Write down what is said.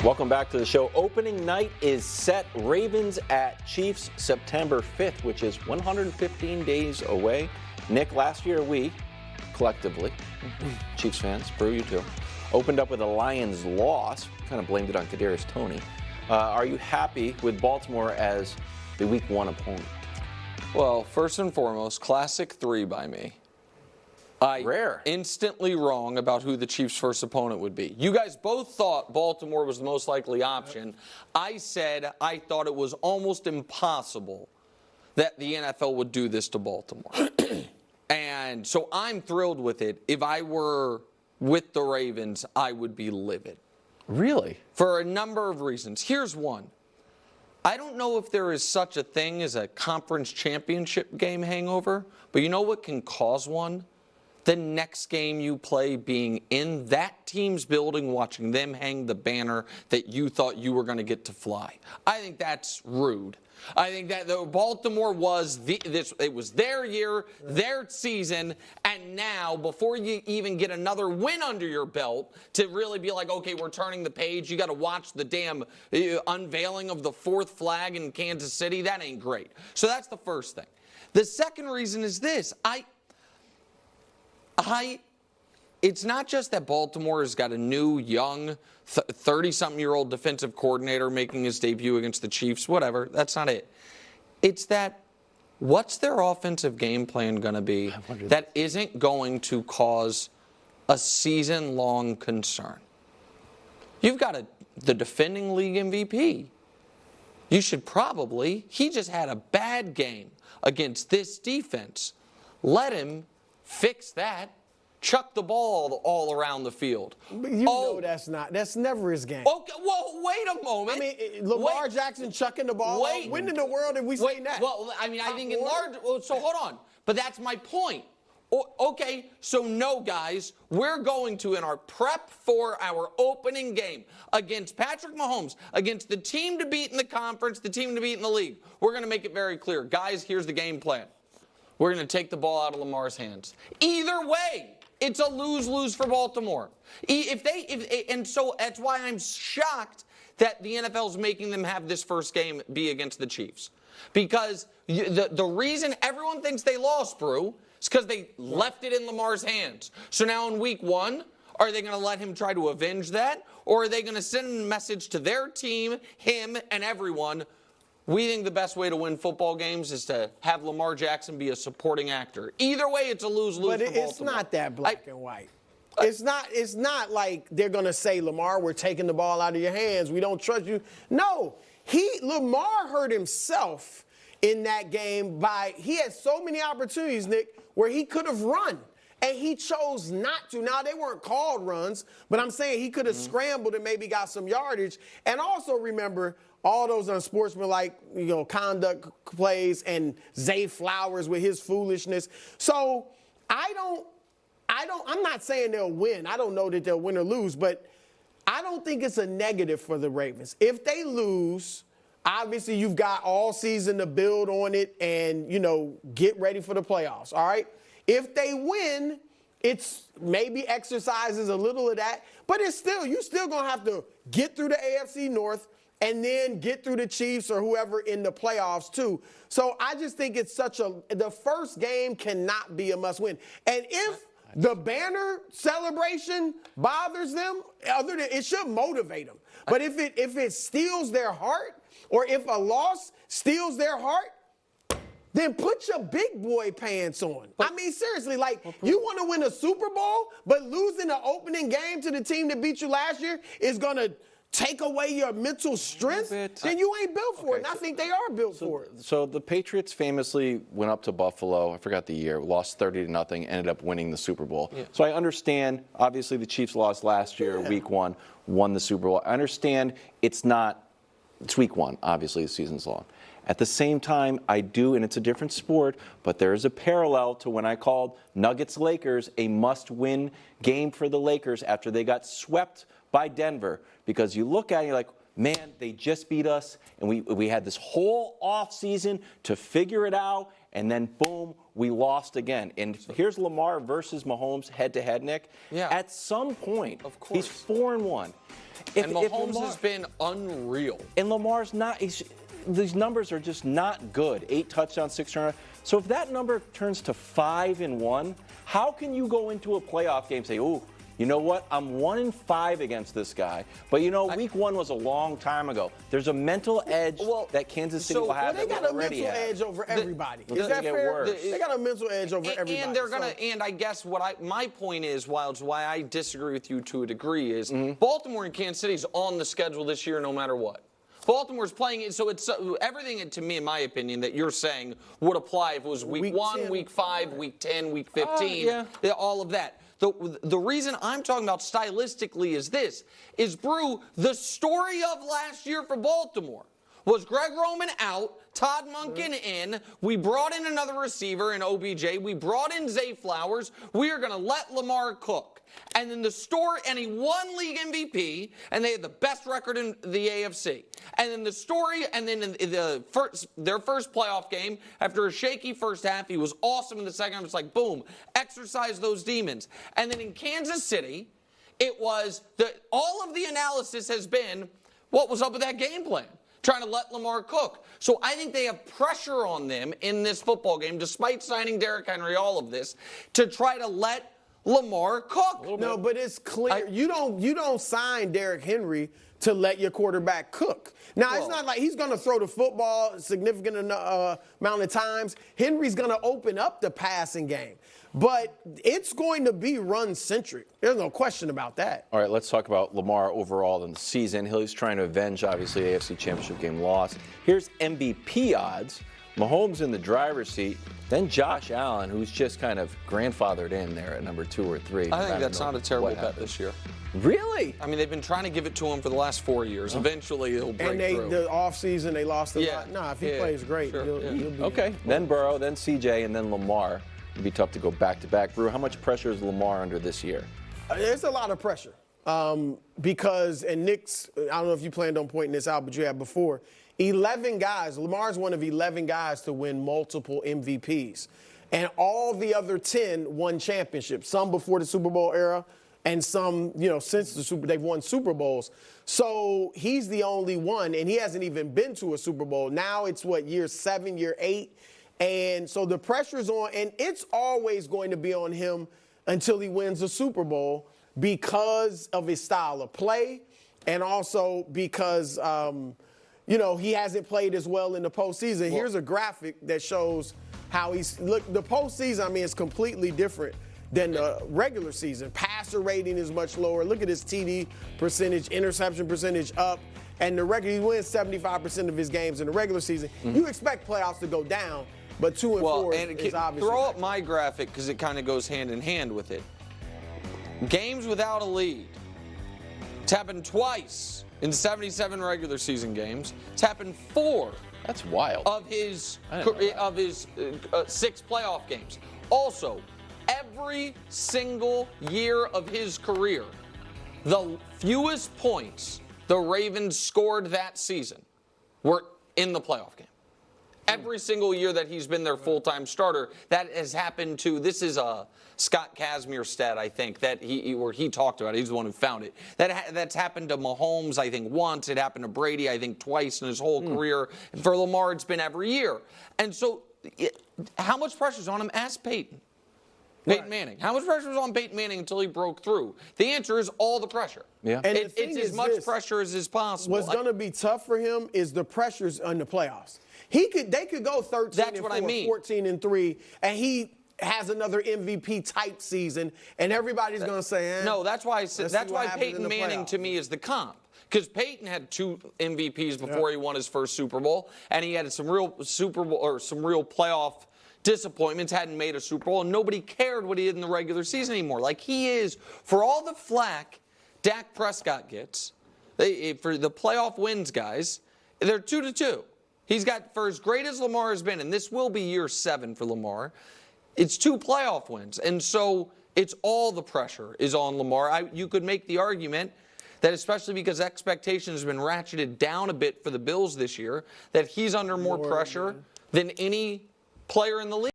Welcome back to the show. Opening night is set. Ravens at Chiefs September 5th, which is 115 days away. Nick, last year we, collectively, Chiefs fans, Brew, you too, opened up with a Lions loss. Kind of blamed it on Kadarius Toney. Are you happy with Baltimore as the Week 1 opponent? Well, first and foremost, classic 3 by me. Rare. Instantly wrong about who the Chiefs' first opponent would be. You guys both thought Baltimore was the most likely option. I said I thought it was almost impossible that the NFL would do this to Baltimore. And so I'm thrilled with it. If I were with the Ravens, I would be livid. Really? For a number of reasons. Here's one. I don't know if there is such a thing as a conference championship game hangover, but you know what can cause one? The next game you play being in that team's building, watching them hang the banner that you thought you were going to get to fly. I think that's rude. I think that Baltimore was it was their year, their season, and now before you even get another win under your belt to really be like, okay, we're turning the page, you got to watch the damn unveiling of the 4th flag in Kansas City. That ain't great. So that's the first thing. The second reason is this. It's not just that Baltimore has got a new, young, 30-something-year-old defensive coordinator making his debut against the Chiefs, whatever. That's not it. It's that what's their offensive game plan going to be that isn't going to cause a season-long concern? You've got the defending league MVP. You should probably, he just had a bad game against this defense. Let him fix that. Chuck the ball all around the field. But you know that's never his game. Okay, well, wait a moment. I mean, Lamar Jackson chucking the ball. When in the world have we seen that? Well, I mean, I think in large. So hold on. But that's my point. Okay, so no, guys, we're going to, in our prep for our opening game against Patrick Mahomes, against the team to beat in the conference, the team to beat in the league, we're going to make it very clear. Guys, here's the game plan. We're going to take the ball out of Lamar's hands. Either way, it's a lose-lose for Baltimore. And so that's why I'm shocked that the NFL is making them have this first game be against the Chiefs. Because the reason everyone thinks they lost, Brew, is because they left it in Lamar's hands. So now in Week 1, are they going to let him try to avenge that? Or are they going to send a message to their team, him, and everyone? We think the best way to win football games is to have Lamar Jackson be a supporting actor. Either way, it's a lose-lose for Baltimore. But it's not that black and white. It's not like they're going to say, Lamar, we're taking the ball out of your hands. We don't trust you. No. Lamar hurt himself in that game he had so many opportunities, Nick, where he could have run. And he chose not to. Now, they weren't called runs, but I'm saying he could have scrambled and maybe got some yardage. And also remember all those unsportsmanlike, conduct plays and Zay Flowers with his foolishness. So I'm not saying they'll win. I don't know that they'll win or lose, but I don't think it's a negative for the Ravens. If they lose, obviously you've got all season to build on it and, get ready for the playoffs, all right? If they win, it's maybe exercises a little of that, but you still going to have to get through the AFC North and then get through the Chiefs or whoever in the playoffs too. So I just think it's the first game cannot be a must win. And if the banner celebration bothers them, it should motivate them. But if it steals their heart or if a loss steals their heart, then put your big boy pants on. I mean, seriously, you want to win a Super Bowl, but losing the opening game to the team that beat you last year is going to take away your mental strength, then you ain't built for it. And I think they are built for it. So the Patriots famously went up to Buffalo, I forgot the year, lost 30-0, ended up winning the Super Bowl. Yeah. So I understand, obviously the Chiefs lost last year, Week 1, won the Super Bowl. I understand it's Week 1, obviously the season's long. At the same time, I do, and it's a different sport, but there is a parallel to when I called Nuggets-Lakers a must-win game for the Lakers after they got swept by Denver. Because you look at it, you're like, man, they just beat us, and we had this whole offseason to figure it out, and then, boom, we lost again. And here's Lamar versus Mahomes head-to-head, Nick. Yeah. At some point, of course, he's 4-1. And Mahomes has been unreal. And Lamar's not. These numbers are just not good. 8 touchdowns, 6 turnovers. So if that number turns to 5-1, how can you go into a playoff game and say, "Ooh, you know what? I'm 1-5 against this guy." But week 1 was a long time ago. There's a mental edge that Kansas City will have. They got a mental edge over everybody. Is that fair? They got a mental edge over everybody. And they're gonna. And I guess my point is, Wilds, why I disagree with you to a degree is Baltimore and Kansas City's on the schedule this year, no matter what. Baltimore's playing it, so it's everything, to me, in my opinion, that you're saying would apply if it was week 1, 10. Week 5, week 10, week 15, all of that. The reason I'm talking about stylistically is Brew, the story of last year for Baltimore was Greg Roman out, Todd Monken in, we brought in another receiver in OBJ, we brought in Zay Flowers, we are going to let Lamar cook. And then and he won league MVP, and they had the best record in the AFC. And then the story, and then in their first playoff game, after a shaky first half, he was awesome in the second half. It's like, boom, exercise those demons. And then in Kansas City, it was all of the analysis has been, what was up with that game plan? Trying to let Lamar cook. So I think they have pressure on them in this football game, despite signing Derrick Henry, all of this, to try to let Lamar cook. No, but it's clear. You don't sign Derrick Henry to let your quarterback cook. Now, it's not like he's going to throw the football a significant amount of times. Henry's going to open up the passing game. But it's going to be run-centric. There's no question about that. All right, let's talk about Lamar overall in the season. He's trying to avenge, obviously, the AFC Championship game loss. Here's MVP odds. Mahomes in the driver's seat. Then Josh Allen, who's just kind of grandfathered in there at number 2 or 3. I think that's not a terrible bet this year. Really? I mean, they've been trying to give it to him for the last 4 years. Eventually, he'll break through. And the offseason, they lost a lot. Nah, if he plays great, he'll be okay. Then Burrow, then CJ, and then Lamar. It'd be tough to go back-to-back. Brew, how much pressure is Lamar under this year? There's a lot of pressure because, and Nick's, I don't know if you planned on pointing this out, but you have before, 11 guys. Lamar's one of 11 guys to win multiple MVPs. And all the other 10 won championships, some before the Super Bowl era and some, since they've won Super Bowls. So he's the only one, and he hasn't even been to a Super Bowl. Now it's, year 7, year 8? And so the pressure's on, and it's always going to be on him until he wins a Super Bowl because of his style of play and also because, he hasn't played as well in the postseason. Here's a graphic that shows how the postseason, is completely different than the regular season. Passer rating is much lower. Look at his TD percentage, interception percentage up. And he wins 75% of his games in the regular season. You expect playoffs to go down, but 2 and 4 is obviously. Throw up my graphic because it kind of goes hand in hand with it. Games without a lead. It's happened twice in 77 regular season games. It's happened 4. That's wild. Of his 6 playoff games. Also, every single year of his career, the fewest points the Ravens scored that season were in the playoff game. Every single year that he's been their full-time starter, that has happened to, this is a Scott Kazmir stat, I think, that he talked about it. He's the one who found it. That's happened to Mahomes, I think, once. It happened to Brady, I think, twice in his whole career. And for Lamar, it's been every year. And so how much pressure is on him? Ask Peyton. Peyton Manning. How much pressure was on Peyton Manning until he broke through? The answer is all the pressure. Yeah. And it's as much pressure as is possible. What's going to be tough for him is the pressures in the playoffs. They could go 13-4, 14-3, and he has another MVP type season, and everybody's going to say, No, that's why I said that's why Peyton Manning to me is the comp. Because Peyton had 2 MVPs before he won his first Super Bowl, and he had some real Super Bowl or some real playoff disappointments, hadn't made a Super Bowl, and nobody cared what he did in the regular season anymore. Like he is, for all the flack Dak Prescott gets, for the playoff wins, guys, they're 2-2. He's got, for as great as Lamar has been, and this will be year 7 for Lamar, it's 2 playoff wins. And so it's all the pressure is on Lamar. You could make the argument that especially because expectations have been ratcheted down a bit for the Bills this year, that he's under more pressure than any player in the league.